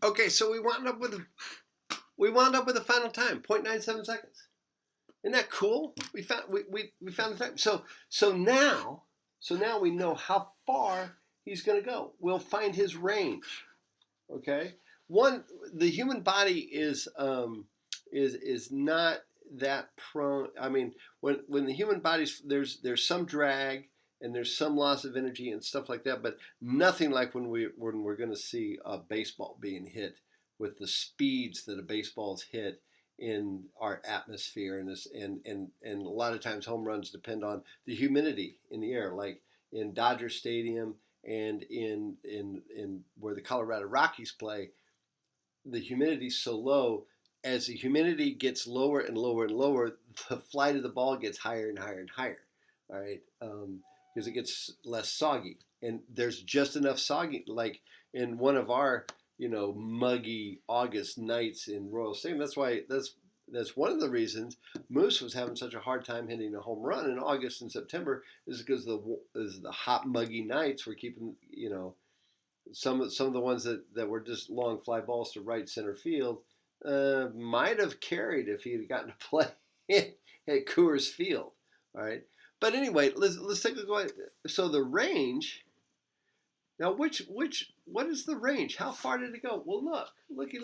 Okay, so we wound up with a final time, 0.97 seconds. Isn't that cool? We found the time. So now we know how far he's going to go. We'll find his range. Okay, the human body is not that prone. I mean, when the human body's there's some drag and there's some loss of energy and stuff like that, but nothing like when we're going to see a baseball being hit with the speeds that a baseball's hit in our atmosphere, and a lot of times home runs depend on the humidity in the air, like in Dodger Stadium and in where the Colorado Rockies play. The humidity is so low. As the humidity gets lower and lower and lower, the flight of the ball gets higher and higher and higher. All right, because it gets less soggy, and there's just enough soggy. Like in one of our muggy August nights in Royal Stadium. That's one of the reasons Moose was having such a hard time hitting a home run in August and September, is because the hot muggy nights were keeping some of the ones that were just long fly balls to right center field might have carried if he had gotten to play at Coors Field. All right, but anyway, let's take a go at, so the range. Now, what is the range? How far did it go? Well, looky.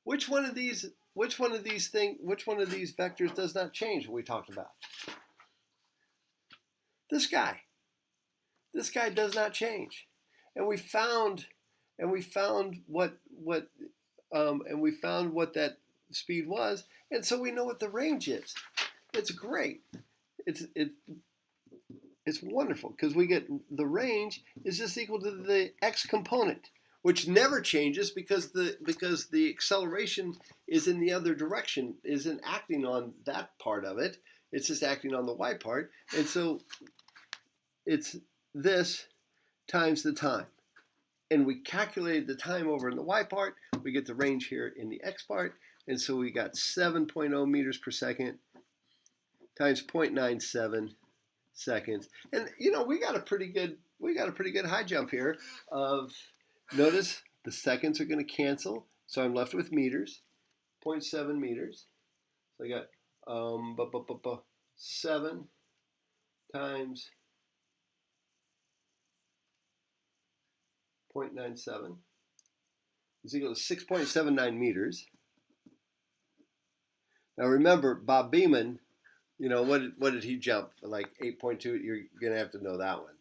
Which one of these vectors does not change? What we talked about. This guy. This guy does not change, and we found what that speed was, and so we know what the range is. It's great. It's wonderful because we get the range is just equal to the x component, which never changes because the acceleration is in the other direction, isn't acting on that part of it. It's just acting on the y part, and so it's this times the time. And we calculated the time over in the y part. We get the range here in the x part, and so we got 7.0 meters per second times 0.97 seconds. And we got a pretty good high jump here of, notice the seconds are going to cancel, so I'm left with meters, 0.7 meters. So I got 7 times 0.97 is equal to 6.79 meters. Now remember, Bob Beamon, what did he jump? Like 8.2. You're gonna have to know that one.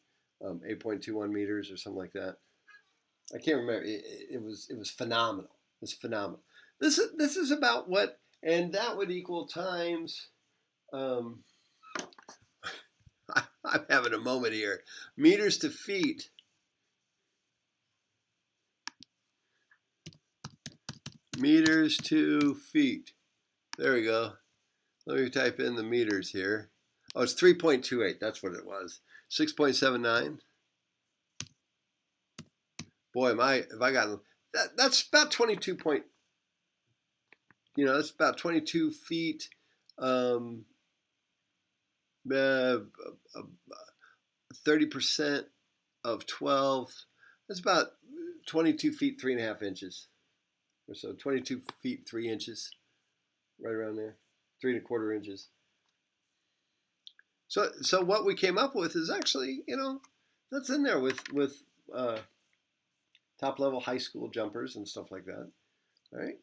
8.21 meters or something like that. I can't remember. It was phenomenal. It was phenomenal. This is about what, and that would equal times. I'm having a moment here. Meters to feet. Meters to feet. There we go. Let me type in the meters here. Oh, it's 3.28. That's what it was. 6.79. Boy, have I gotten that? That's about 22 point. That's about 22 feet. 30% of 12. That's about 22 feet 3.5 inches, or so. 22 feet 3 inches, right around there. 3.25 inches. So what we came up with is actually, that's in there with top level high school jumpers and stuff like that. All right.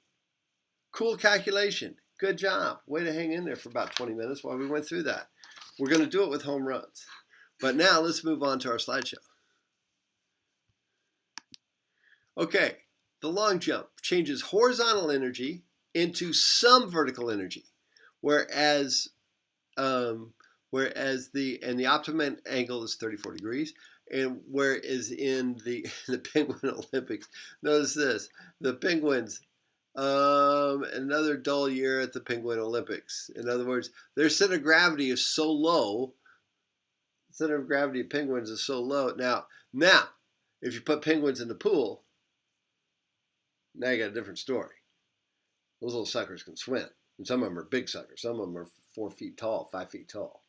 Cool calculation. Good job. Way to hang in there for about 20 minutes while we went through that. We're going to do it with home runs. But now let's move on to our slideshow. Okay. The long jump changes horizontal energy into some vertical energy, whereas the optimum angle is 34 degrees, and whereas in the Penguin Olympics, notice this: the Penguins, another dull year at the Penguin Olympics. In other words, their center of gravity is so low. Center of gravity of penguins is so low. Now, if you put penguins in the pool, now you got a different story. Those little suckers can swim, and some of them are big suckers. Some of them are 4 feet tall, 5 feet tall.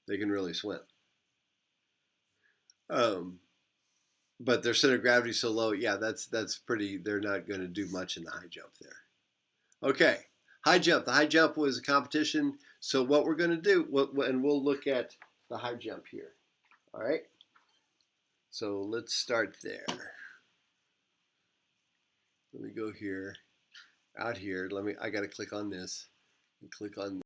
They can really swim. Um, but their center of gravity is so low. Yeah, that's pretty. They're not going to do much in the high jump there. Okay, high jump. The high jump was a competition. So what we're going to do, and we'll look at the high jump here. All right. So let's start there. Let me go here, out here. I got to click on this and click on